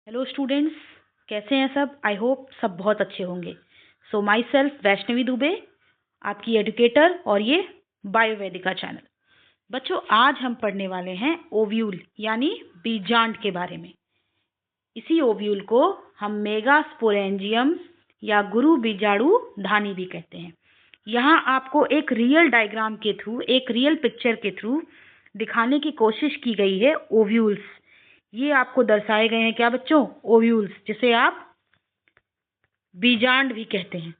Hello students, कैसे हैं सब? आई होप सब बहुत अच्छे होंगे। सो माई सेल्फ वैष्णवी दुबे, आपकी एजुकेटर, और ये बायोवेदिका चैनल। बच्चों, आज हम पढ़ने वाले हैं ओव्यूल यानी बीजांड के बारे में। इसी ओव्यूल को हम मेगास्पोरेंजियम या गुरु बीजाणु धानी भी कहते हैं। यहाँ आपको एक रियल डायग्राम के थ्रू, एक रियल पिक्चर के थ्रू दिखाने की कोशिश की गई है ओव्यूल्स। ये आपको दर्शाए गए हैं क्या बच्चों? ओव्यूल्स, जिसे आप बीजांड भी कहते हैं।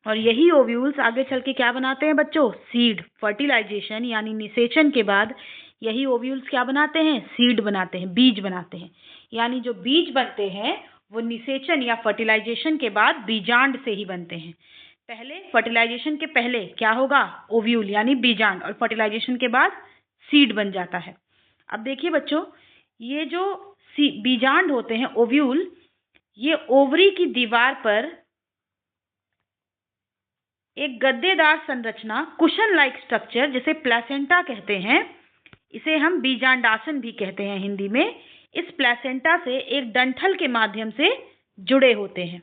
और यही ओव्यूल्स आगे चल के क्या बनाते हैं बच्चों? सीड। फर्टिलाइजेशन यानी निषेचन के बाद यही ओव्यूल्स क्या बनाते हैं? सीड बनाते हैं, बीज बनाते हैं। यानी जो बीज बनते हैं वो निषेचन या फर्टिलाइजेशन के बाद बीजांड से ही बनते हैं। पहले फर्टिलाइजेशन के पहले क्या होगा? ओव्यूल यानी बीजांड, और फर्टिलाइजेशन के बाद सीड बन जाता है। अब देखिए बच्चों, ये जो बीजांड होते हैं ओव्यूल, ये ओवरी की दीवार पर एक गद्देदार संरचना, कुशन लाइक स्ट्रक्चर, जिसे प्लेसेंटा कहते हैं, इसे हम बीजांडासन भी कहते हैं हिंदी में। इस प्लेसेंटा से एक डंठल के माध्यम से जुड़े होते हैं।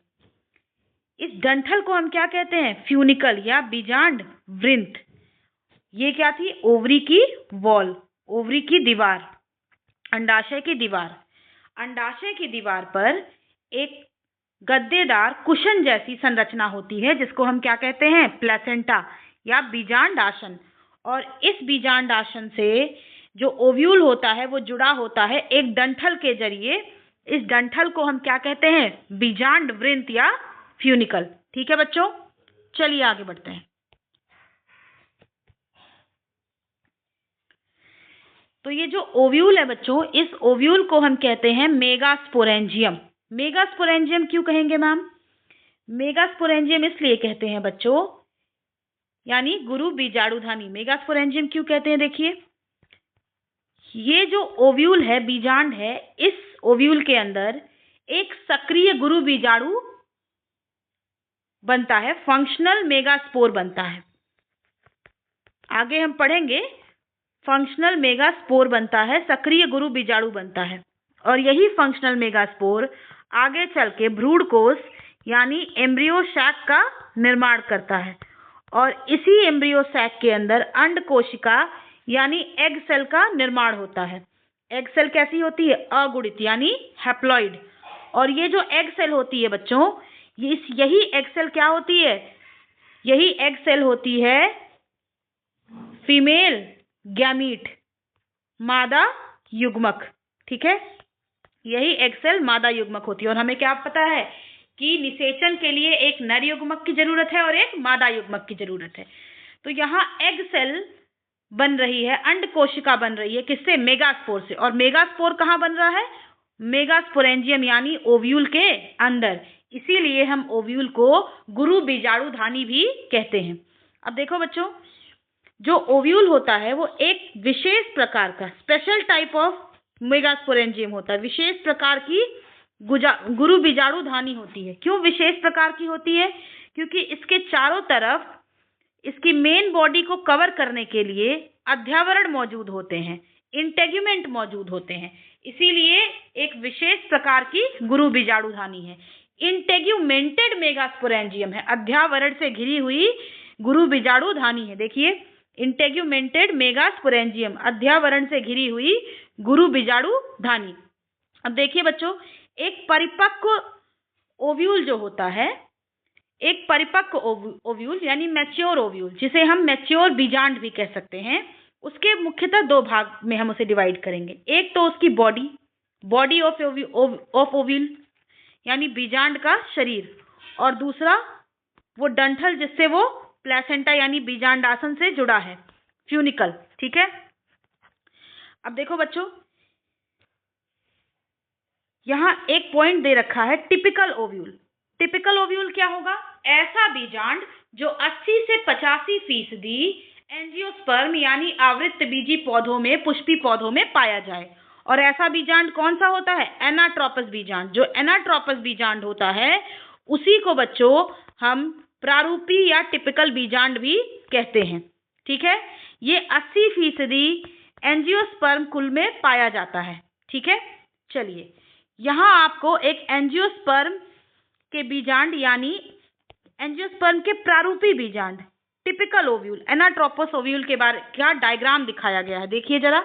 इस डंठल को हम क्या कहते हैं? फ्यूनिकल या बीजांड वृंत। ये क्या थी? ओवरी की वॉल, ओवरी की दीवार, अंडाशय की दीवार। अंडाशय की दीवार पर एक गद्देदार कुशन जैसी संरचना होती है, जिसको हम क्या कहते हैं? प्लेसेंटा या बीजांडासन। और इस बीजांडासन से जो ओव्यूल होता है वो जुड़ा होता है एक डंठल के जरिए। इस डंठल को हम क्या कहते हैं? बीजांड वृंत या फ्यूनिकल। ठीक है बच्चों, चलिए आगे बढ़ते हैं। तो ये जो ओव्यूल है बच्चों, इस ओव्यूल को हम कहते हैं मेगास्पोरेंजियम। मेगास्पोरेंजियम क्यों कहेंगे मैम? मेगास्पोरेंजियम इसलिए कहते हैं बच्चों, यानी गुरु बीजाणुधानी। मेगास्पोरेंजियम क्यों कहते हैं? देखिए, ये जो ओव्यूल है, बीजांड है, इस ओव्यूल के अंदर एक सक्रिय गुरु बीजाणु बनता है, फंक्शनल मेगास्पोर बनता है। आगे हम पढ़ेंगे, फंक्शनल मेगास्पोर बनता है, सक्रिय गुरु बीजाणु बनता है। और यही फंक्शनल मेगास्पोर आगे चल के भ्रूण कोष यानी एम्ब्रियो सैक का निर्माण करता है। और इसी एम्ब्रियो सैक के अंदर अंड कोशिका यानी एग सेल का निर्माण होता है। एग सेल कैसी होती है? अगुणित यानी हैप्लॉइड। और ये जो एग सेल होती है बच्चों, यही एग सेल क्या होती है? यही एग सेल होती है फीमेल गैमीट, मादा युग्मक। ठीक है, यही एग सेल मादा युग्मक होती है। और हमें क्या पता है कि निषेचन के लिए एक नर युग्मक की जरूरत है और एक मादा युग्मक की जरूरत है। तो यहाँ एग सेल बन रही है, अंड कोशिका बन रही है, किससे? मेगास्पोर से। और मेगास्पोर कहाँ बन रहा है? मेगास्पोरेंजियम यानी ओव्यूल के अंदर। इसीलिए हम ओव्यूल को गुरु बीजाणुधानी भी कहते हैं। अब देखो बच्चों, जो ओव्यूल होता है वो एक विशेष प्रकार का, स्पेशल टाइप ऑफ मेगास्पोरेंजियम होता है। विशेष प्रकार की गुरु बीजाणुधानी होती है। क्यों विशेष प्रकार की होती है? क्योंकि इसके चारों तरफ इसकी मेन बॉडी को कवर करने के लिए अध्यावरण मौजूद होते हैं, इंटेग्यूमेंट मौजूद होते हैं। इसीलिए एक विशेष प्रकार की गुरु बीजाणुधानी है। इंटेग्यूमेंटेड मेगास्पोरेंजियम है, अध्यावरण से घिरी हुई गुरु बीजाणुधानी है। देखिए, इंटेग्यूमेंटेड मेगास्पोरेंजियम, अध्यावरण से घिरी हुई गुरु बीजाणुधानी। अब देखिए बच्चों, एक परिपक्व ओव्यूल जो होता है, एक परिपक्व ओव्यूल यानी मैच्योर ओव्यूल, जिसे हम मैच्योर बीजांड भी कह सकते हैं, उसके मुख्यतः दो भाग में हम उसे डिवाइड करेंगे। एक तो उसकी बॉडी ऑफ ओव्यूल यानी बीजांड का शरीर, और दूसरा वो डंठल जिससे वो प्लेसेंटा यानी बीजांडासन से जुड़ा है, फ्यूनिकल। ठीक है, अब देखो बच्चों, यहाँ एक पॉइंट दे रखा है, टिपिकल ओव्यूल। टिपिकल ओव्यूल क्या होगा? ऐसा बीजांड जो 80 से 85% एंजियोस्पर्म यानी आवृत्त बीजी पौधों में, पुष्पी पौधों में पाया जाए। और ऐसा बीजांड कौन सा होता है? एनाट्रोपस बीजांड। जो एनाट्रोपस बीजांड होता है उसी को बच्चों हम प्रारूपी या टिपिकल बीजांड भी कहते हैं। ठीक है, ये 80% एंजियोस्पर्म कुल में पाया जाता है। ठीक है, चलिए, यहाँ आपको एक एंजियोस्पर्म के बीजांड यानी एंजियोस्पर्म के प्रारूपी बीजांड, टिपिकल ओव्यूल, एनाट्रोपस ओव्यूल के बारे का डायग्राम दिखाया गया है। देखिए जरा,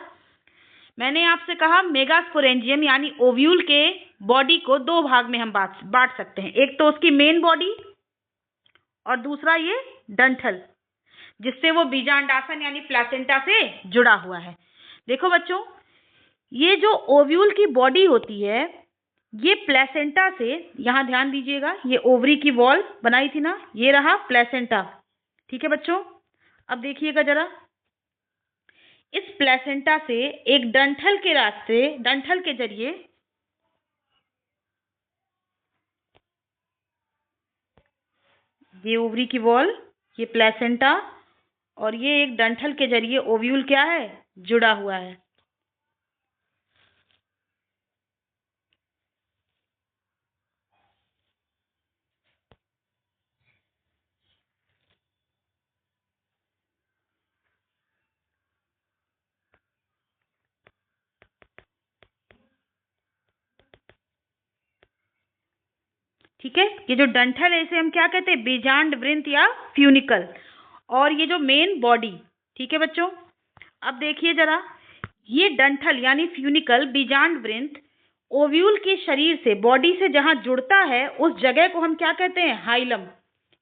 मैंने आपसे कहा मेगास्पोरेंजियम यानी ओव्यूल के बॉडी को दो भाग में हम बांट सकते हैं। एक तो उसकी मेन बॉडी और दूसरा ये डंठल, जिससे वो बीजांडासन यानी प्लेसेंटा से जुड़ा हुआ है। देखो बच्चों, ये जो ओव्यूल की बॉडी होती है ये प्लेसेंटा से, यहाँ ध्यान दीजिएगा, ये ओवरी की वॉल बनाई थी ना, ये रहा प्लेसेंटा। ठीक है बच्चों, अब देखिएगा जरा, इस प्लेसेंटा से एक डंठल के रास्ते, डंठल के जरिए ये ओवरी की वॉल, ये प्लेसेंटा और ये एक डंठल के जरिए ओव्यूल क्या है, जुड़ा हुआ है। ठीक है, ये जो डंठल है इसे हम क्या कहते हैं, बीजांड वृंत या फ्यूनिकल, और ये जो मेन बॉडी। ठीक है बच्चों, अब देखिए जरा, ये डंठल यानी फ्यूनिकल बीजांड वृंत ओव्यूल के शरीर से, बॉडी से जहां जुड़ता है उस जगह को हम क्या कहते हैं, हाइलम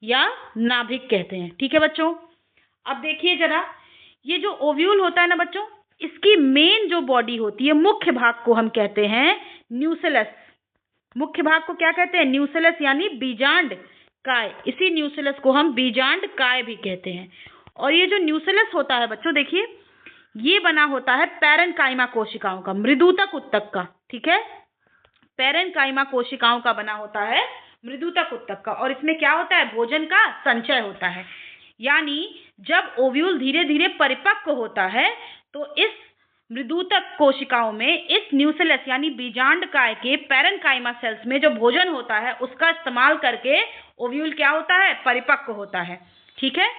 या नाभिक कहते हैं। ठीक है बच्चों, अब देखिए जरा, ये जो ओव्यूल होता है ना बच्चों, इसकी मेन जो बॉडी होती है, मुख्य भाग को हम कहते हैं न्यूसेलस। मुख्य भाग को क्या कहते हैं, न्यूसेलस यानी बीजांड काय। इसी न्यूसेलस को हम बीजांड काय भी कहते हैं। और ये जो न्यूसेलस होता है बच्चों, देखिए ये बना होता है पैरेन्काइमा कोशिकाओं का, मृदुतक उत्तक का। ठीक है, पैरेन्काइमा कोशिकाओं का बना होता है मृदुतक उत्तक का, और इसमें क्या होता है, भोजन का संचय होता है। यानी जब ओव्यूल धीरे धीरे परिपक्व होता है तो इस मृदुतक कोशिकाओं में इस न्यूसेलस यानी बीजांड काय के पैरेन्काइमा सेल्स में जो भोजन होता है उसका इस्तेमाल करके ओव्यूल क्या होता है, परिपक्व होता है। ठीक है,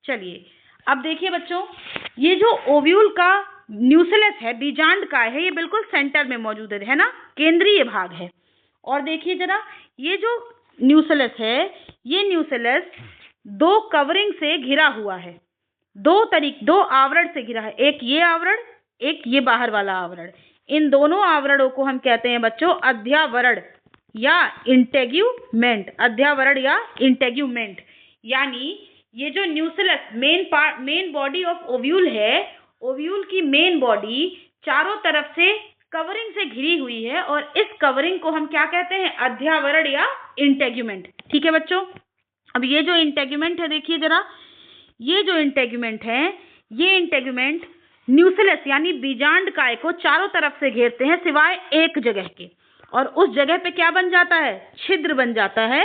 चलिए अब देखिए बच्चों, ये जो ओव्यूल का न्यूसेलस है, बीजांड काय है, ये बिल्कुल सेंटर में मौजूद है ना, केंद्रीय भाग है। और देखिए जरा, ये जो न्यूसेलस है, ये न्यूसेलस दो कवरिंग से घिरा हुआ है, दो आवरण से घिरा है, एक ये आवरण, एक ये बाहर वाला आवरण। इन दोनों आवरणों को हम कहते हैं बच्चों अध्यावरण या इंटेग्यूमेंट, अध्यावरण या इंटेग्यूमेंट। यानी ये जो nucellus main body of ovule है, ओव्यूल की मेन बॉडी चारों तरफ से कवरिंग से घिरी हुई है, और इस कवरिंग को हम क्या कहते हैं, अध्यावरण या इंटेग्यूमेंट। ठीक है बच्चों, अब ये जो इंटेग्यूमेंट है, देखिए जरा, ये जो इंटेग्यूमेंट है, ये इंटेग्यूमेंट न्यूसेलस यानी बीजांड काय को चारों तरफ से घेरते हैं सिवाय एक जगह के, और उस जगह पे क्या बन जाता है, छिद्र बन जाता है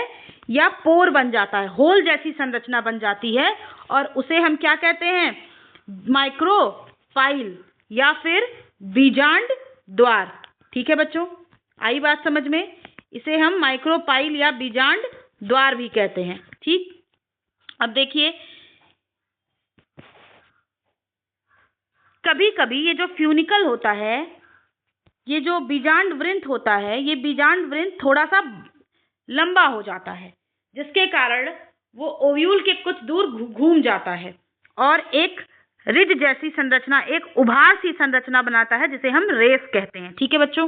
या पोर बन जाता है, होल जैसी संरचना बन जाती है, और उसे हम क्या कहते हैं, माइक्रोपाइल या फिर बीजांड द्वार। ठीक है बच्चों, आई बात समझ में, इसे हम माइक्रोपाइल या बीजांड द्वार भी कहते हैं। ठीक, अब देखिए, कभी कभी ये जो फ्यूनिकल होता है, ये जो बीजांड वृंत होता है, ये बीजांड वृंत थोड़ा सा लंबा हो जाता है, जिसके कारण वो ओव्यूल के कुछ दूर घूम जाता है और एक रिज जैसी संरचना, एक उभार सी संरचना बनाता है, जिसे हम रेस कहते हैं। ठीक है बच्चों,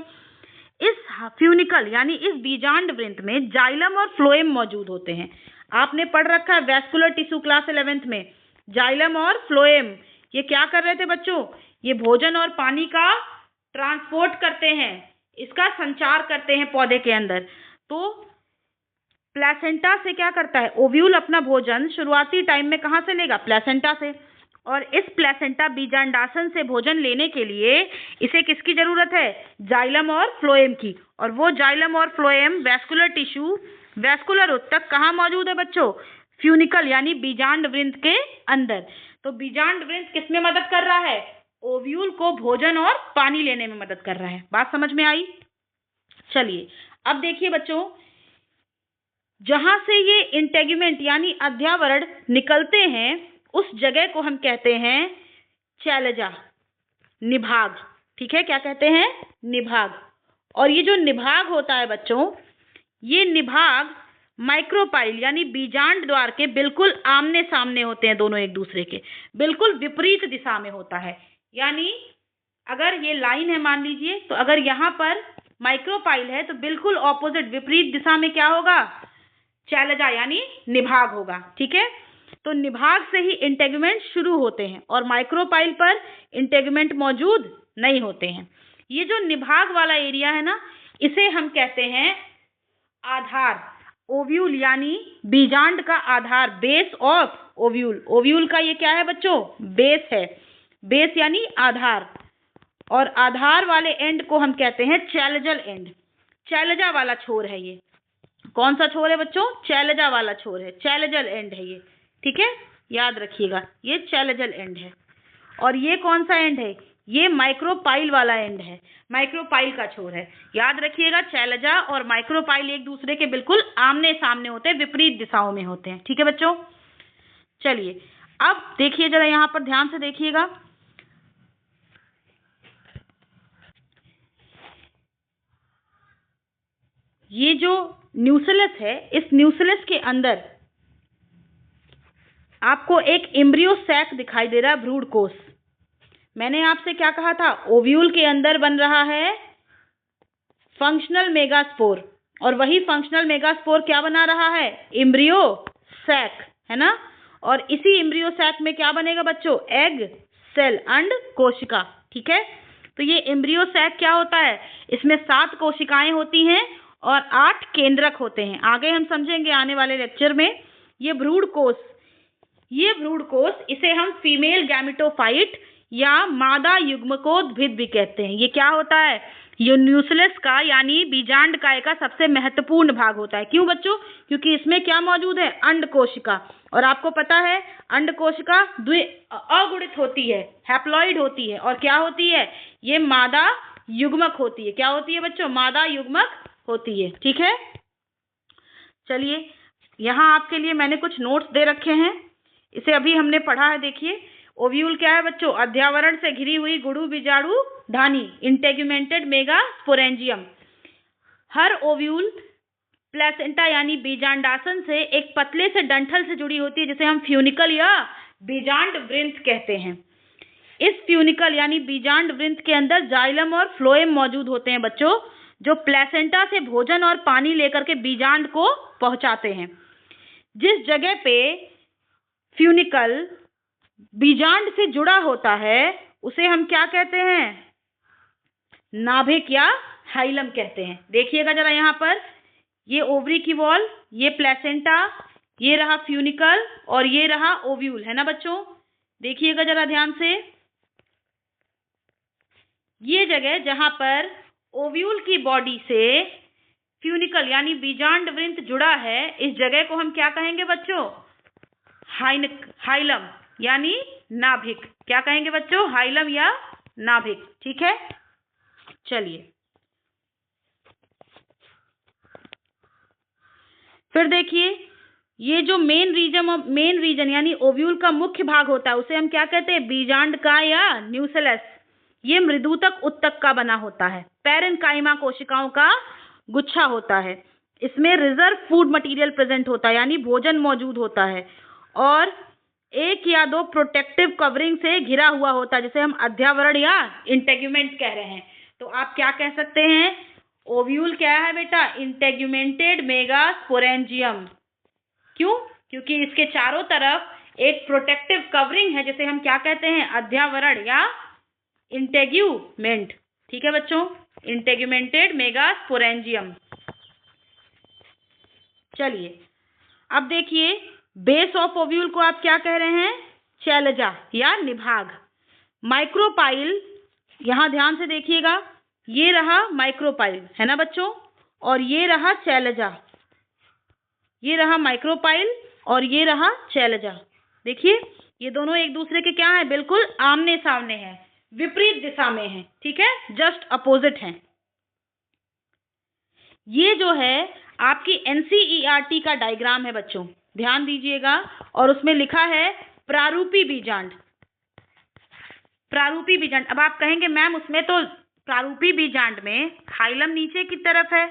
इस फ्यूनिकल यानी इस बीजांड वृंत में जाइलम और फ्लोएम मौजूद होते हैं। आपने पढ़ रखा है वैस्कुलर टिश्यू क्लास 11th में, जाइलम और फ्लोएम ये क्या कर रहे थे बच्चों, ये भोजन और पानी का ट्रांसपोर्ट करते हैं, इसका संचार करते हैं पौधे के अंदर। तो प्लेसेंटा से क्या करता है, ओव्यूल अपना भोजन शुरुआती टाइम में कहाँ से लेगा, प्लेसेंटा से, और इस प्लेसेंटा बीजांडासन से भोजन लेने के लिए इसे किसकी जरूरत है, जाइलम और फ्लोएम की, और वो जाइलम और फ्लोएम वैस्कुलर टिश्यू, वैस्कुलर उत्तक कहाँ मौजूद है बच्चों, फ्यूनिकल यानी बीजांड वृंत के अंदर। तो बीजांड वृंत किसमें मदद कर रहा है, ओव्यूल को भोजन और पानी लेने में मदद कर रहा है। बात समझ में आई। चलिए अब देखिए बच्चों, जहां से ये इंटेग्यूमेंट यानी अध्यावरण निकलते हैं उस जगह को हम कहते हैं चैलजा, निभाग। ठीक है, क्या कहते हैं, निभाग। और ये जो निभाग होता है बच्चों, ये निभाग माइक्रोपाइल यानी बीजांड द्वार के बिल्कुल आमने सामने होते हैं, दोनों एक दूसरे के बिल्कुल विपरीत दिशा में होता है। यानी अगर ये लाइन है मान लीजिए, तो अगर यहाँ पर माइक्रोपाइल है तो बिल्कुल ऑपोजिट विपरीत दिशा में क्या होगा, शैलजा यानी निभाग होगा। ठीक है, तो निभाग से ही इंटेगुमेंट शुरू होते हैं और माइक्रोपाइल पर इंटेगुमेंट मौजूद नहीं होते हैं। ये जो निभाग वाला एरिया है ना, इसे हम कहते हैं आधार, ओव्यूल यानी बीजांड का आधार, बेस ऑफ ओव्यूल। ओव्यूल का ये क्या है बच्चों, बेस है, बेस यानी आधार, और आधार वाले एंड को हम कहते हैं चैलजल एंड। चैलजा वाला छोर है ये, कौन सा छोर है बच्चों, चैलजा वाला छोर है, चैलजल एंड है ये। ठीक है, याद रखिएगा ये चैलजल एंड है। और ये कौन सा एंड है, ये माइक्रोपाइल वाला एंड है, माइक्रोपाइल का छोर है। याद रखिएगा चैलजा और माइक्रोपाइल एक दूसरे के बिल्कुल आमने सामने होते हैं, विपरीत दिशाओं में होते हैं। ठीक है बच्चों, चलिए अब देखिए जरा, यहाँ पर ध्यान से देखिएगा। ये जो न्यूक्लियस है, इस न्यूक्लियस के अंदर आपको एक एम्ब्रियो सैक दिखाई दे रहा है, भ्रूण कोश। मैंने आपसे क्या कहा था, ओव्यूल के अंदर बन रहा है फंक्शनल मेगास्पोर, और वही फंक्शनल मेगास्पोर क्या बना रहा है, एम्ब्रियो सैक, है ना। और इसी एम्ब्रियो सैक में क्या बनेगा बच्चों, एग, सेल, अंड, कोशिका। ठीक है, तो ये एम्ब्रियो सैक क्या होता है, इसमें 7 कोशिकाएं होती हैं और 8 केंद्रक होते हैं। आगे हम समझेंगे आने वाले लेक्चर में। ये भ्रूण कोश, ये भ्रूण कोश, इसे हम फीमेल गैमेटोफाइट या मादा युग्मकोद्भिद भी कहते हैं। ये क्या होता है, ये न्यूक्लियस का यानी बीजांड काय का सबसे महत्वपूर्ण भाग होता है। क्यों बच्चों, क्योंकि इसमें क्या मौजूद है, अंड कोशिका। और आपको पता है अंड कोशिका अगुणित होती है, हैप्लॉइड होती है, और क्या होती है, ये मादा युग्मक होती है। क्या होती है बच्चों, मादा युग्मक होती है। ठीक है, चलिए यहाँ आपके लिए मैंने कुछ नोट्स दे रखे हैं, इसे अभी हमने पढ़ा है। देखिए ओव्यूल क्या है बच्चों, अध्यावरण से घिरी हुई गुड़ू बीजाणु ढानी, इंटेगुमेंटेड मेगा स्पोरेंजियम। हर ओव्यूल प्लेसेंटा यानी बीजांडासन से एक पतले से डंठल से जुड़ी होती है, जिसे हम फ्यूनिकल या बीजांड वृंत कहते हैं। इस फ्यूनिकल यानी बीजांड वृंत के अंदर जाइलम और फ्लोएम मौजूद होते हैं बच्चों, जो प्लेसेंटा से भोजन और पानी लेकर के बीजांड को पहुंचाते हैं। जिस जगह पे फ्यूनिकल बीजांड से जुड़ा होता है उसे हम क्या कहते हैं, नाभिक या हाइलम कहते हैं। देखिएगा जरा यहाँ पर, ये ओवरी की वॉल, ये प्लेसेंटा, ये रहा फ्यूनिकल और ये रहा ओव्यूल, है ना बच्चों। देखिएगा जरा ध्यान से, ये जगह जहां पर ओव्यूल की बॉडी से फ्यूनिकल यानी बीजांड वृंत जुड़ा है, इस जगह को हम क्या कहेंगे बच्चों, हाइलम यानी नाभिक। क्या कहेंगे बच्चों, हाइलम या नाभिक। ठीक है, चलिए फिर देखिए, ये जो मेन रीजन यानी ओव्यूल का मुख्य भाग होता है उसे हम क्या कहते हैं, बीजांड का या न्यूक्लियस। ये मृदुतक उत्तक का बना होता है, पैरेन्काइमा कोशिकाओं का गुच्छा होता है। इसमें रिजर्व फूड मटेरियल प्रेजेंट होता है यानी भोजन मौजूद होता है, और 1 या 2 प्रोटेक्टिव कवरिंग से घिरा हुआ होता है, जिसे हम अध्यावरण या इंटेगुमेंट कह रहे हैं। तो आप क्या कह सकते हैं, ओव्यूल क्या है बेटा, इंटेगुमेंटेड मेगा स्पोरेंजियम। क्यों, क्योंकि इसके चारों तरफ एक प्रोटेक्टिव कवरिंग है, जिसे हम क्या कहते हैं, अध्यावरण या इंटेग्यूमेंट। ठीक है बच्चों, इंटेगुमेंटेड मेगा स्पोरेंजियम। चलिए अब देखिए, बेस ऑफ ओव्यूल को आप क्या कह रहे हैं, शैलजा या निभाग। माइक्रोपाइल, यहां ध्यान से देखिएगा, ये रहा माइक्रोपाइल, है ना बच्चों, और ये रहा शैलजा। ये रहा माइक्रोपाइल और ये रहा शैलजा। देखिए ये दोनों एक दूसरे के क्या है, बिल्कुल आमने सामने हैं, विपरीत दिशा में हैं। ठीक है, जस्ट अपोजिट हैं। ये जो है आपकी एनसीईआरटी का डायग्राम है बच्चों, ध्यान दीजिएगा, और उसमें लिखा है प्रारूपी बीजांड। प्रारूपी बीजांड। अब आप कहेंगे मैम उसमें तो प्रारूपी बीजांड में हाइलम नीचे की तरफ है,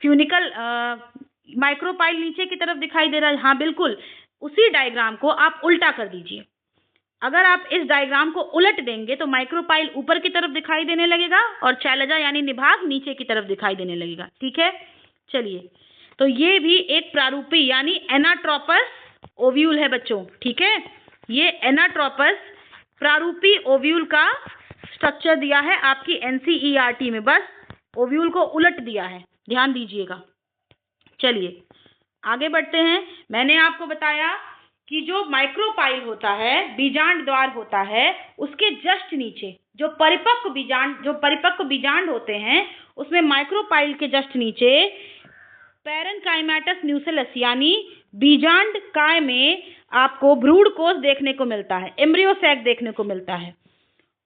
फ्यूनिकल माइक्रोपाइल नीचे की तरफ दिखाई दे रहा है। हाँ बिल्कुल, उसी डायग्राम को आप उल्टा कर दीजिए। अगर आप इस डायग्राम को उलट देंगे तो माइक्रोपाइल ऊपर की तरफ दिखाई देने लगेगा और शैलजा यानी निभाग नीचे की तरफ दिखाई देने लगेगा। ठीक है, चलिए, तो ये भी एक प्रारूपी यानी एनाट्रोपस ओव्यूल है बच्चों। ठीक है, ये एनाट्रोपस प्रारूपी ओव्यूल का स्ट्रक्चर दिया है आपकी एनसीईआरटी में, बस ओव्यूल को उलट दिया है, ध्यान दीजिएगा। चलिए आगे बढ़ते हैं। मैंने आपको बताया कि जो माइक्रोपाइल होता है, बीजांड द्वार होता है, उसके जस्ट नीचे जो परिपक्व बीजांड होते हैं, उसमें माइक्रोपाइल के जस्ट नीचे पैरेन्काइमेटस न्यूसेलस यानी बीजांड काय में आपको भ्रूण कोष देखने को मिलता है, एम्ब्रियो सैक देखने को मिलता है।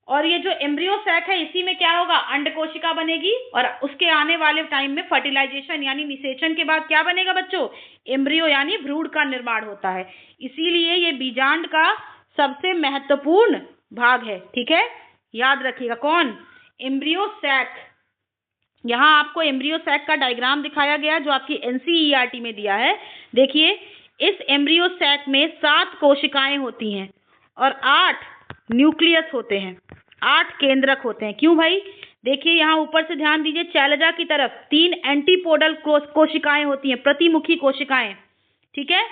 और ये जो एम्ब्रियो सैक है, इसी में क्या होगा, अंड कोशिका बनेगी और उसके आने वाले टाइम में फर्टिलाइजेशन यानी निषेचन के बाद क्या बनेगा बच्चों, एम्ब्रियो यानी भ्रूण का निर्माण होता है। इसीलिए ये बीजांड का सबसे महत्वपूर्ण भाग है। ठीक है, याद रखिएगा, कौन, एम्ब्रियो सैक। यहाँ आपको एम्ब्रियो सैक का डायग्राम दिखाया गया जो आपकी एनसीईआरटी में दिया है। देखिए, इस एम्ब्रियो सैक में 7 कोशिकाएं होती हैं और 8 न्यूक्लियस होते हैं, 8 केंद्रक होते हैं। क्यों भाई, देखिए यहाँ ऊपर से ध्यान दीजिए, शैलजा की तरफ 3 एंटीपोडल कोशिकाएं होती हैं, प्रतिमुखी कोशिकाएं। ठीक है,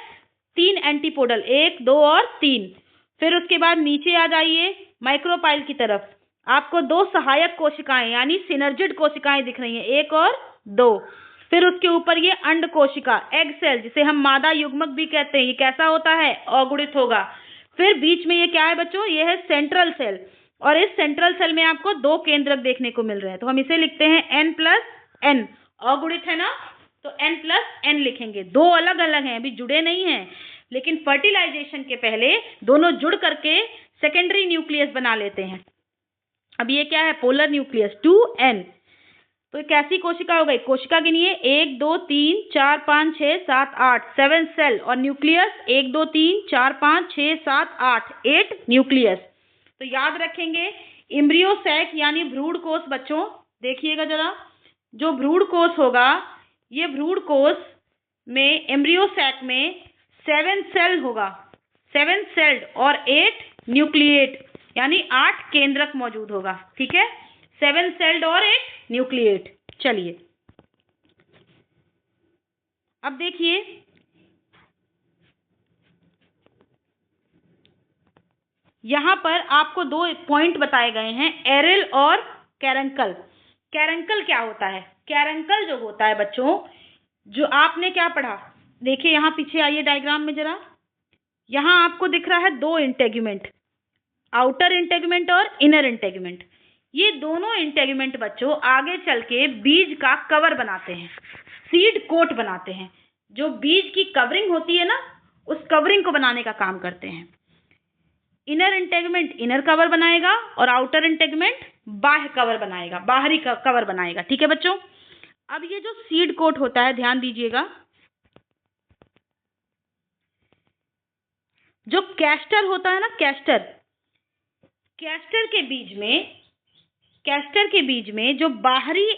3 एंटीपोडल, 1, 2 और 3। फिर उसके बाद नीचे आ जाइए माइक्रोपाइल की तरफ, आपको 2 सहायक कोशिकाएं यानी सिनर्जिड कोशिकाएं दिख रही हैं, 1 और 2। फिर उसके ऊपर ये अंड कोशिका, एग सेल, जिसे हम मादा युग्मक भी कहते हैं, ये कैसा होता है, अगुणित होगा। फिर बीच में ये क्या है बच्चों, ये है सेंट्रल सेल, और इस सेंट्रल सेल में आपको 2 केंद्रक देखने को मिल रहे हैं, तो हम इसे लिखते हैं N+N, अगुणित है ना, तो N+N लिखेंगे। 2 अलग अलग हैं, अभी जुड़े नहीं हैं, लेकिन फर्टिलाइजेशन के पहले दोनों जुड़ करके सेकेंडरी न्यूक्लियस बना लेते हैं। अब ये क्या है, पोलर न्यूक्लियस 2N। तो कैसी कोशिका हो गई, कोशिका गिनिए, 1 2 3 4 5 6 7 8, 7 सेल, और न्यूक्लियस 1 2 3 4 5 6 7 8, 8 न्यूक्लियस। तो याद रखेंगे एम्ब्रियो सैक यानी भ्रूण कोष बच्चों, देखिएगा जरा, जो भ्रूण कोष होगा, ये भ्रूण कोष में एम्ब्रियो सैक में 7 सेल होगा, 7 सेल्ड और 8 न्यूक्लिएट यानी 8 केंद्रक मौजूद होगा। ठीक है, 7 सेल्ड और 8 न्यूक्लिएट। चलिए अब देखिए, यहां पर आपको 2 पॉइंट बताए गए हैं, एरिल और कैरंकल। कैरंकल क्या होता है, कैरंकल जो होता है बच्चों, जो आपने क्या पढ़ा, देखिए यहाँ पीछे आइए डायग्राम में जरा, यहाँ आपको दिख रहा है 2 इंटेगुमेंट, आउटर इंटेगुमेंट और इनर इंटेगुमेंट। ये दोनों इंटेगुमेंट बच्चों आगे चल के बीज का कवर बनाते हैं, सीड कोट बनाते हैं। जो बीज की कवरिंग होती है ना, उस कवरिंग को बनाने का काम करते हैं। इनर इंटेगुमेंट इनर कवर बनाएगा और आउटर इंटेगुमेंट बाह्य कवर बनाएगा, बाहरी कवर बनाएगा। ठीक है बच्चों, अब ये जो सीड कोट होता है, ध्यान दीजिएगा, जो कैस्टर होता है ना, कैस्टर के बीज में जो बाहरी,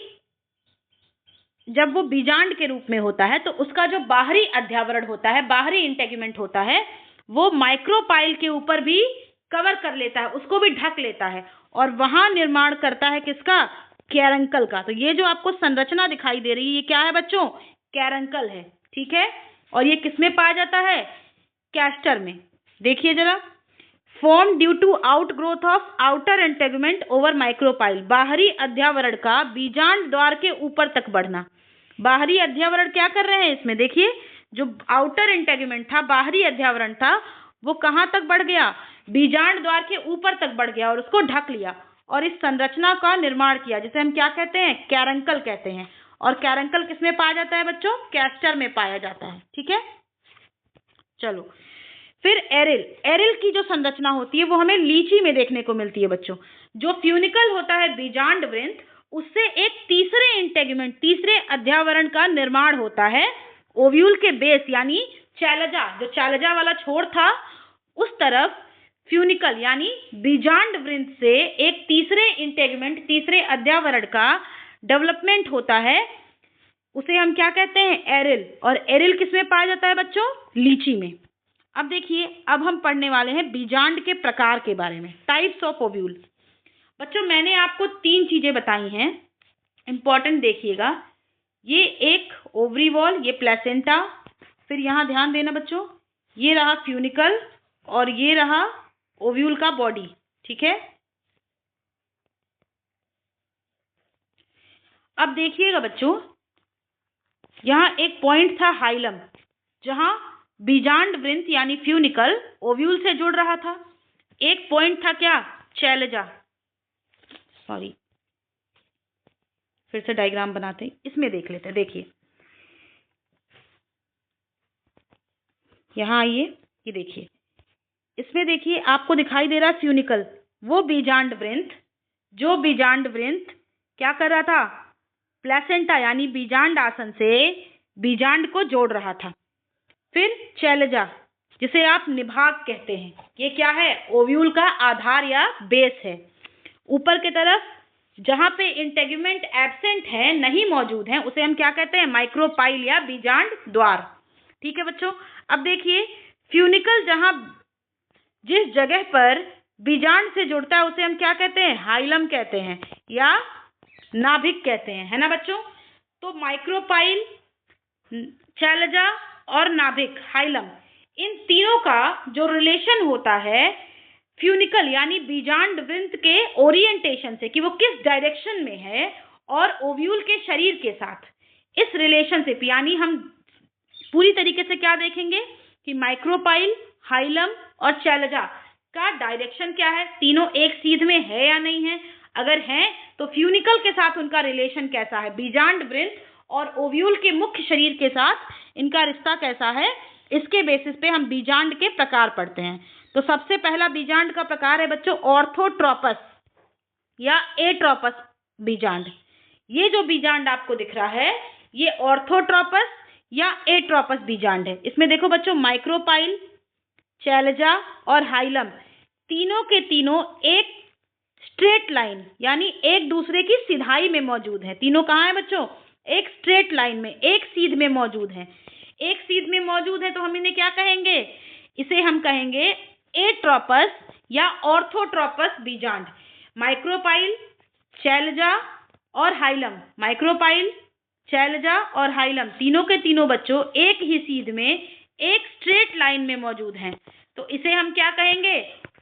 जब वो बीजांड के रूप में होता है तो उसका जो बाहरी अध्यावरण होता है, बाहरी इंटेगुमेंट होता है, वो माइक्रोपाइल के ऊपर भी कवर कर लेता है, उसको भी ढक लेता है और वहां निर्माण करता है किसका, कैरंकल का। तो ये जो आपको संरचना दिखाई दे रही है, ये क्या है बच्चों, कैरंकल है। ठीक है, और ये किसमें पाया जाता है, कैस्टर में। देखिए जरा, form due to outgrowth of outer integument over micropyle, बाहरी अध्यावरण का बीजांड द्वार के ऊपर तक बढ़ना। बाहरी अध्यावरण क्या कर रहे हैं इसमें, देखिए, जो आउटर इंटेगुमेंट था, बाहरी अध्यावरण था, वो कहां तक बढ़ गया, बीजांड द्वार के ऊपर तक बढ़ गया और उसको ढक लिया और इस संरचना का निर्माण किया, जिसे हम क्या कहते हैं, कैरंकल कहते हैं। और कैरंकल किसमें पाया जाता है बच्चों, कैस्टर में पाया जाता है। ठीक है, चलो फिर एरिल की जो संरचना होती है वो हमें लीची में देखने को मिलती है बच्चों। जो फ्यूनिकल होता है बीजांड वृंत, उससे एक तीसरे इंटेगुमेंट, तीसरे अध्यावरण का निर्माण होता है ओव्यूल के बेस यानी शैलजा, जो शैलजा वाला छोर था, उस तरफ फ्यूनिकल यानी बीजांड वृंत से एक तीसरे इंटेगमेंट, तीसरे अद्यावरण का डेवलपमेंट होता है, उसे हम क्या कहते हैं? एरिल। और एरिल किसमें पाया जाता है बच्चों? लीची में। अब देखिए, अब हम पढ़ने वाले हैं बीजांड के प्रकार के बारे में, टाइप्स ऑफ ओव्यूल। बच्चों मैंने आपको 3 चीजें बताई हैं, इंपॉर्टेंट देखिएगा। ये एक ओवरी वॉल, ये प्लेसेंटा, फिर यहाँ ध्यान देना बच्चों, ये रहा फ्यूनिकल और ये रहा ओव्यूल का बॉडी। ठीक है, अब देखिएगा बच्चों, यहाँ एक पॉइंट था हाइलम, जहां बीजांड वृंत यानी फ्यूनिकल ओव्यूल से जुड़ रहा था। एक पॉइंट था क्या? चैलेजा। सॉरी, फिर से डायग्राम बनाते हैं, इसमें देख लेते हैं। देखिए यहाँ आइए, ये देखिए, इसमें देखिए आपको दिखाई दे रहा है फ्यूनिकल, वो बीजांड वृंत, जो बीजांड वृंत क्या कर रहा था? प्लेसेंटा यानी बीजांड आसन से बीजांड को जोड़ रहा था। फिर चैलेजा, जिसे आप निभाग कहते हैं, ये क्या है? ओव्यूल का आधार या बेस है। ऊपर की तरफ जहां पे इंटेगुमेंट एब्सेंट है, नहीं मौजूद है, उसे हम क्या कहते हैं? माइक्रोपाइल या बीजांड द्वार। ठीक है बच्चों, अब देखिए फ्यूनिकल जिस जगह पर बीजांड से जुड़ता है उसे हम क्या कहते हैं? हाइलम कहते हैं या नाभिक कहते हैं, है ना बच्चों? तो माइक्रोपाइल, चैलेजा और नाभिक, हाइलम, इन तीनों का जो रिलेशन होता है फ्यूनिकल यानी बीजांड वृंत के ओरिएंटेशन से, कि वो किस डायरेक्शन में है, और ओव्यूल के शरीर के साथ, इस रिलेशनशिप यानी हम पूरी तरीके से क्या देखेंगे कि माइक्रोपाइल, हाइलम और चैलेजा का डायरेक्शन क्या है, तीनों एक सीध में है या नहीं है, अगर हैं तो फ्यूनिकल के साथ उनका रिलेशन कैसा है, बीजांड वृंत और ओव्यूल के मुख्य शरीर के साथ इनका रिश्ता कैसा है, इसके बेसिस पे हम बीजांड के प्रकार पढ़ते हैं। तो सबसे पहला बीजांड का प्रकार है बच्चों ऑर्थोट्रोपस या एट्रोपस बीजांड। ये जो बीजांड आपको दिख रहा है, ये ऑर्थोट्रोपस या एट्रोपस बीजांड है। इसमें देखो बच्चों, माइक्रोपाइल, चैलेजा और हाइलम तीनों के तीनों एक स्ट्रेट लाइन यानी एक दूसरे की सीधाई में मौजूद है। तीनों कहाँ है बच्चों? एक स्ट्रेट लाइन में, एक सीध में मौजूद है। एक सीध में मौजूद है तो हम इन्हें क्या कहेंगे? इसे हम कहेंगे एट्रोपस या ऑर्थोट्रोपस बीजांड। माइक्रोपाइल, चैलेजा और हाइलम, माइक्रोपाइल, चैलेजा और हाइलम तीनों के तीनों बच्चों एक ही सीध में एक स्ट्रेट लाइन में मौजूद हैं, तो इसे हम क्या कहेंगे?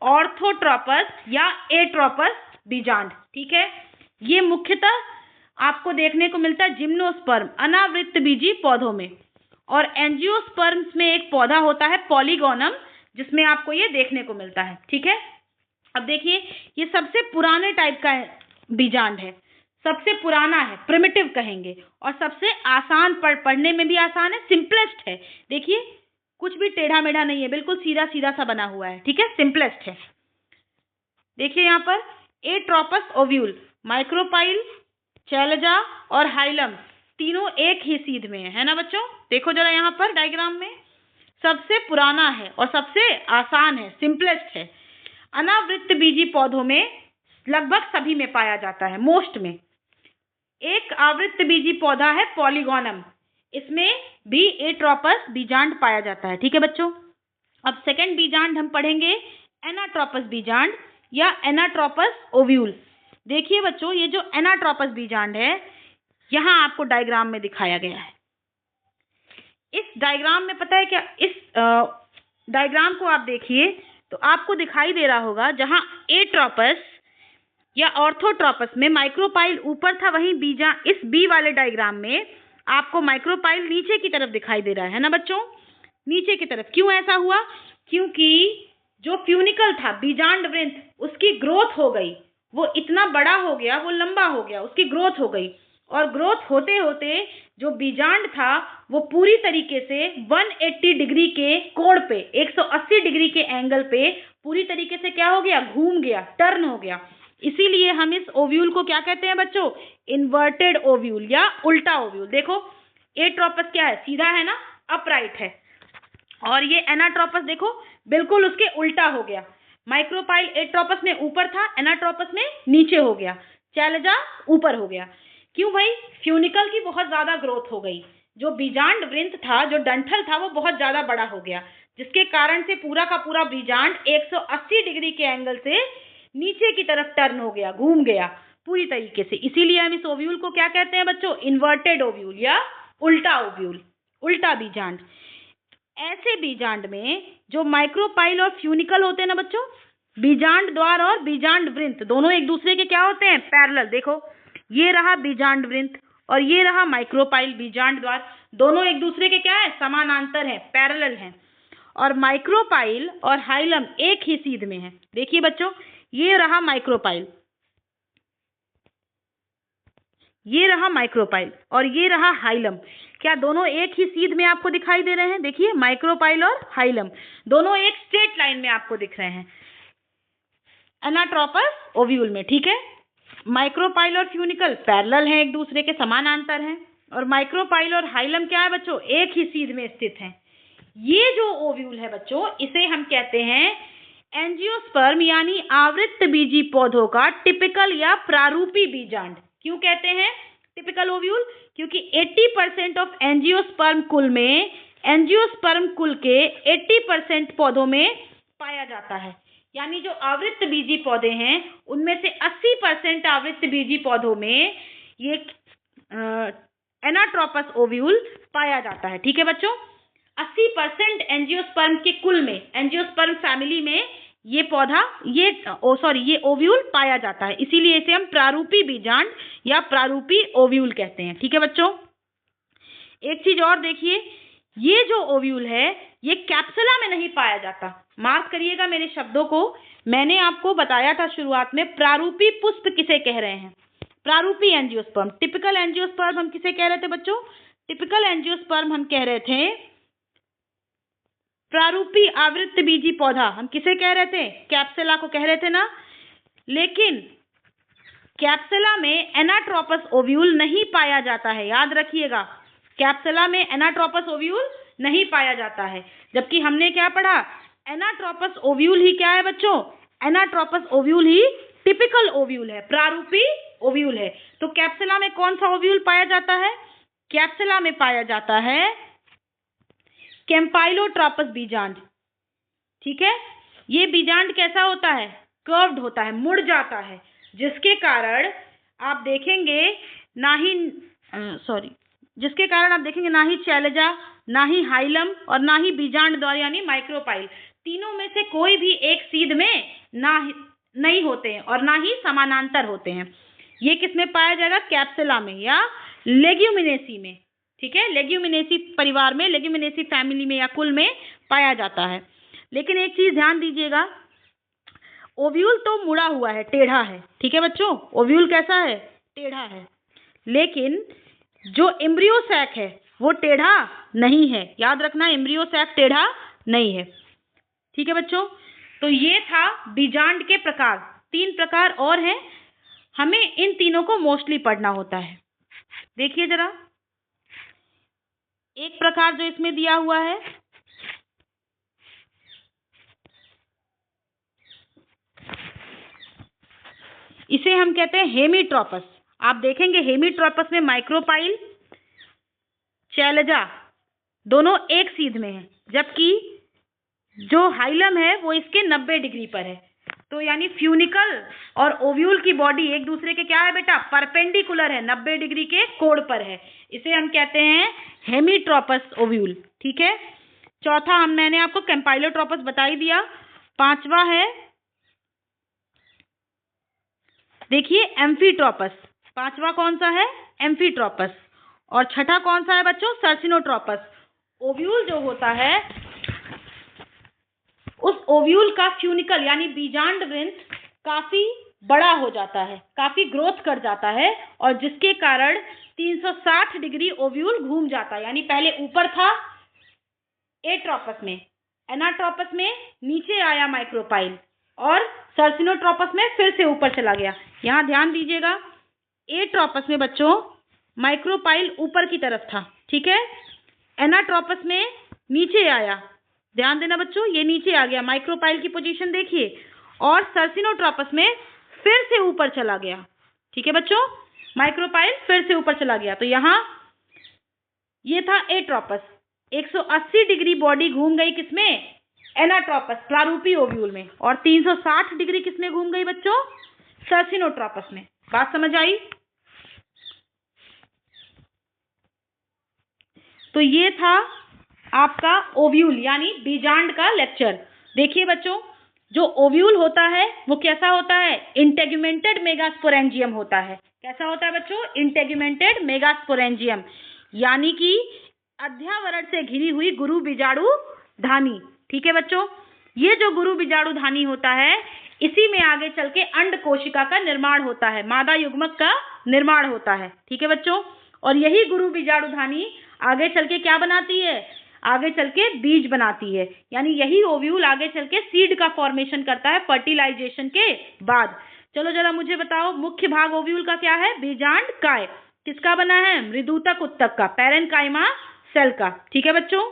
ऑर्थोट्रोपस या एट्रोपस बीजांड। ठीक है, ये मुख्यतः आपको देखने को मिलता है जिम्नोस्पर्म, अनावृत्त बीजी पौधों में, और एंजियोस्पर्म्स में एक पौधा होता है पॉलीगोनम, जिसमें आपको ये देखने को मिलता है। ठीक है, अब देखिए, ये सबसे पुराने टाइप का बीजांड है, सबसे पुराना है, प्रिमिटिव कहेंगे, और सबसे आसान, पढ़ने में भी आसान है, सिंपलेस्ट है। देखिए कुछ भी टेढ़ा मेढ़ा नहीं है, बिल्कुल सीधा सीधा सा बना हुआ है। ठीक है, सिंपलेस्ट है। देखिए यहाँ पर एट्रोपस ओव्यूल, माइक्रोपाइल, चैलेजा और हाइलम तीनों एक ही सीध में है ना बच्चों? देखो जरा यहाँ पर डायग्राम में, सबसे पुराना है और सबसे आसान है, सिंपलेस्ट है। अनावृत्त बीजी पौधों में लगभग सभी में पाया जाता है, मोस्ट में। एक आवृत्त बीजी पौधा है पॉलीगोनम, इसमें भी एट्रोपस बीजांड पाया जाता है। ठीक है बच्चों, अब सेकंड बीजांड हम पढ़ेंगे एनाट्रोपस बीजांड या एनाट्रोपस ओव्यूल। देखिए बच्चों, ये जो एनाट्रोपस बीजांड है यहाँ आपको डायग्राम में दिखाया गया है। इस डायग्राम में पता है क्या, इस डायग्राम को आप देखिए तो आपको दिखाई दे रहा होगा, जहाँ एट्रोपस या ऑर्थोट्रोपस में माइक्रोपाइल ऊपर था, वहीं बीजा इस बी वाले डायग्राम में आपको माइक्रोपाइल नीचे की तरफ दिखाई दे रहा है ना बच्चों? नीचे की तरफ। क्यों ऐसा हुआ? क्योंकि जो फ्यूनिकल था, बीजांड वृंत, उसकी ग्रोथ हो गई, वो इतना बड़ा हो गया, वो लंबा हो गया, उसकी ग्रोथ हो गई, और ग्रोथ होते होते जो बीजांड था वो पूरी तरीके से 180 डिग्री के कोण पे, 180 डिग्री के एंगल पे पूरी तरीके से क्या हो गया? घूम गया, टर्न हो गया। इसीलिए हम इस ओव्यूल को क्या कहते हैं बच्चों? इन्वर्टेड ओव्यूल या उल्टा ओव्यूल। देखो एट्रोपस क्या है? सीधा है ना, अपराइट है, और ये एनाट्रोपस देखो बिल्कुल उसके उल्टा हो गया। माइक्रोपाइल एट्रोपस में ऊपर था, एनाट्रोपस में नीचे हो गया, शैलजा ऊपर हो गया। क्यों भाई? फ्यूनिकल की बहुत ज्यादा ग्रोथ हो गई, जो बीजांड वृंत था, जो डंठल था, वो बहुत ज्यादा बड़ा हो गया, जिसके कारण से पूरा का पूरा बीजांड 180 डिग्री के एंगल से नीचे की तरफ टर्न हो गया, घूम गया पूरी तरीके से। इसीलिए हम इस ओव्यूल को क्या कहते हैं बच्चों? इन्वर्टेड ओव्यूल या उल्टा ओव्यूल, उल्टा बीजांड। ऐसे बीजांड में जो माइक्रोपाइल और फ्यूनिकल होते हैं ना बच्चों, बीजांड द्वार और बीजांड वृंत दोनों एक दूसरे के क्या होते हैं? पैरेलल। देखो, ये रहा बीजांड वृंत और ये रहा माइक्रोपाइल बीजांड द्वार, दोनों एक दूसरे के क्या है? समानांतर है, पैरेलल है। और माइक्रोपाइल और हाइलम एक ही सीध में है। देखिए बच्चों, ये रहा माइक्रोपाइल, ये रहा माइक्रोपाइल और ये रहा हाइलम। क्या दोनों एक ही सीध में आपको दिखाई दे रहे हैं? देखिए, माइक्रोपाइल और हाइलम दोनों एक स्ट्रेट लाइन में आपको दिख रहे हैं एनाट्रोपस ओव्यूल में, ठीक है। माइक्रोपाइल और फ्यूनिकल पैरेलल हैं, एक दूसरे के समानांतर हैं, और माइक्रोपाइल और हाइलम क्या है बच्चों? एक ही सीध में स्थित हैं। ये जो ओव्यूल है बच्चों, इसे हम कहते हैं एंजियोस्पर्म यानी आवृत्त बीजी पौधों का टिपिकल या प्रारूपी बीजांड। क्यों कहते हैं टिपिकल ओव्यूल? क्योंकि 80% ऑफ एंजियोस्पर्म कुल में, एंजियोस्पर्म कुल के 80% पौधों में पाया जाता है। यानी जो आवृत्त बीजी पौधे हैं उनमें से 80% आवृत्त बीजी पौधों में ये एनाट्रोपस ओव्यूल पाया जाता है, ठीक है बच्चों। 80% एंजियोस्पर्म के कुल में, एंजियोस्पर्म फैमिली में ये पौधा, ये ओव्यूल पाया जाता है, इसीलिए इसे हम प्रारूपी बीजांड या प्रारूपी ओव्यूल कहते हैं, ठीक है बच्चों। एक चीज और देखिए, ये जो ओव्यूल है ये कैप्सुला में नहीं पाया जाता। मार्क करिएगा मेरे शब्दों को, मैंने आपको बताया था शुरुआत में प्रारूपी पुष्प किसे कह रहे हैं? प्रारूपी एंजियोस्पर्म। टिपिकल एंजियोस्पर्म हम किसे कह रहे थे बच्चों? टिपिकल एंजियोस्पर्म हम कह रहे थे प्रारूपी आवृत्त बीजी पौधा, हम किसे कह रहे थे? कैप्सुला को कह रहे थे ना। लेकिन कैप्सुला में एनाट्रोपस ओव्यूल नहीं पाया जाता है, याद रखिएगा, कैप्सुला में एनाट्रोपस ओव्यूल नहीं पाया जाता है। जबकि हमने क्या पढ़ा? एनाट्रोपस ओव्यूल ही क्या है बच्चों? एनाट्रोपस ओव्यूल ही टिपिकल ओव्यूल है, प्रारूपी ओव्यूल है। तो कैप्सुला में कौन सा ओव्यूल पाया जाता है? कैप्सुला में पाया जाता है कैम्पाइलोट्रोपस बीजांड, ठीक है। ये बीजांड कैसा होता है? कर्व्ड होता है, मुड़ जाता है, जिसके कारण आप देखेंगे ना ही शैलजा, ना ही हाइलम और ना ही बीजांड द्वार यानी माइक्रोपाइल, तीनों में से कोई भी एक सीध में नहीं होते हैं और ना ही समानांतर होते हैं। ये किसमें पाया जाएगा? कैप्सुला में या लेग्यूमिनेसी में, ठीक है। लेग्यूमिनेसी परिवार में, लेग्यूमिनेसी फैमिली में या कुल में पाया जाता है। लेकिन एक चीज ध्यान दीजिएगा, ओव्यूल तो मुड़ा हुआ है, टेढ़ा है, ठीक है बच्चों। ओव्यूल कैसा है? टेढ़ा है। लेकिन जो एम्ब्रियो सैक है वो टेढ़ा नहीं है, याद रखना, एम्ब्रियो सैक टेढ़ा नहीं है, ठीक है बच्चों। तो ये था बीजांड के प्रकार। 3 प्रकार और हैं, हमें इन तीनों को मोस्टली पढ़ना होता है। देखिए जरा, एक प्रकार जो इसमें दिया हुआ है, इसे हम कहते हैं हेमीट्रोपस। आप देखेंगे हेमीट्रोपस में माइक्रोपाइल, शैलजा दोनों एक सीध में है, जबकि जो हाइलम है वो इसके 90 डिग्री पर है। तो यानी फ्यूनिकल और ओव्यूल की बॉडी एक दूसरे के क्या है बेटा? परपेंडिकुलर है, 90 डिग्री के कोण पर है। इसे हम कहते हैं हेमीट्रोपस ओव्यूल, ठीक है। चौथा मैंने आपको कैम्पाइलोट्रोपस बता ही दिया। 5वां है, देखिए, एम्फीट्रोपस। 5वां कौन सा है? एम्फीट्रोपस। और छठा कौन सा है बच्चों? सर्सिनोट्रोपस। ओव्यूल जो होता है, उस ओव्यूल का फ्यूनिकल यानी बीजांड वृंत काफी बड़ा हो जाता है, काफी ग्रोथ कर जाता है, और जिसके कारण 360 डिग्री ओव्यूल घूम जाता है। यानी पहले ऊपर था एट्रोपस में, एनाट्रोपस में नीचे आया माइक्रोपाइल, और सर्सिनोट्रोपस में फिर से ऊपर चला गया। यहाँ ध्यान दीजिएगा, एट्रोपस में बच्चों माइक्रोपाइल ऊपर की तरफ था, ठीक है। एनाट्रोपस में नीचे आया, ध्यान देना बच्चों, ये नीचे आ गया, माइक्रोपाइल की पोजीशन देखिए, और सर्सिनोट्रॉपस में फिर से ऊपर चला गया। ठीक है बच्चों, माइक्रोपाइल फिर से ऊपर चला गया। तो यहाँ ये था एट्रोपस, 180 डिग्री बॉडी घूम गई किसमें, एनाट्रोपस प्रारूपी ओव्यूल में, और 360 डिग्री किसमें घूम गई बच्चों, सर्सिनोट्रॉपस में। बात समझ आई? तो ये था आपका ओव्यूल यानी बीजांड का लेक्चर। देखिए बच्चों, जो ओव्यूल होता है वो कैसा होता है, इंटेगुमेंटेड मेगास्पोरेंजियम होता है। कैसा होता है बच्चों, इंटेगुमेंटेड मेगास्पोरेंजियम, यानी कि अध्यावरण से घिरी हुई गुरु बीजाणु धानी। ठीक है बच्चों, ये जो गुरु बीजाणु धानी होता है, इसी में आगे चल के अंड कोशिका का निर्माण होता है, मादा युग्मक का निर्माण होता है। ठीक है बच्चों, और यही गुरु बीजाणु धानी आगे चल के क्या बनाती है, आगे चल के बीज बनाती है, यानी यही ओव्यूल आगे चल के सीड का फॉर्मेशन करता है फर्टिलाइजेशन के बाद। चलो जरा मुझे बताओ, मुख्य भाग ओव्यूल का क्या है, बीजांड काय। किसका बना है, मृदुतक उत्तक का, पैरेन्काइमा सेल का। ठीक है बच्चों,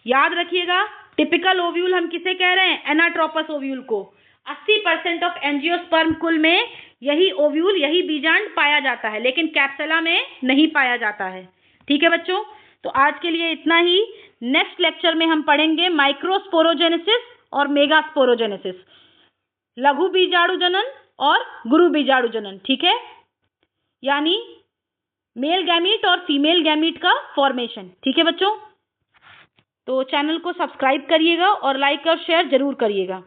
याद रखिएगा, टिपिकल ओव्यूल हम किसे कह रहे हैं, एनाट्रोपस ओव्यूल को। 80% ऑफ एंजियोस्पर्म कुल में यही ओव्यूल, यही बीजांड पाया जाता है, लेकिन कैप्सुला में नहीं पाया जाता है। ठीक है बच्चों, तो आज के लिए इतना ही। नेक्स्ट लेक्चर में हम पढ़ेंगे माइक्रोस्पोरोजेनेसिस और मेगास्पोरोजेनेसिस, लघु बीजाणु जनन और गुरु बीजाणु जनन। ठीक है, यानी मेल गैमीट और फीमेल गैमीट का फॉर्मेशन। ठीक है बच्चों, तो चैनल को सब्सक्राइब करिएगा और लाइक और शेयर जरूर करिएगा।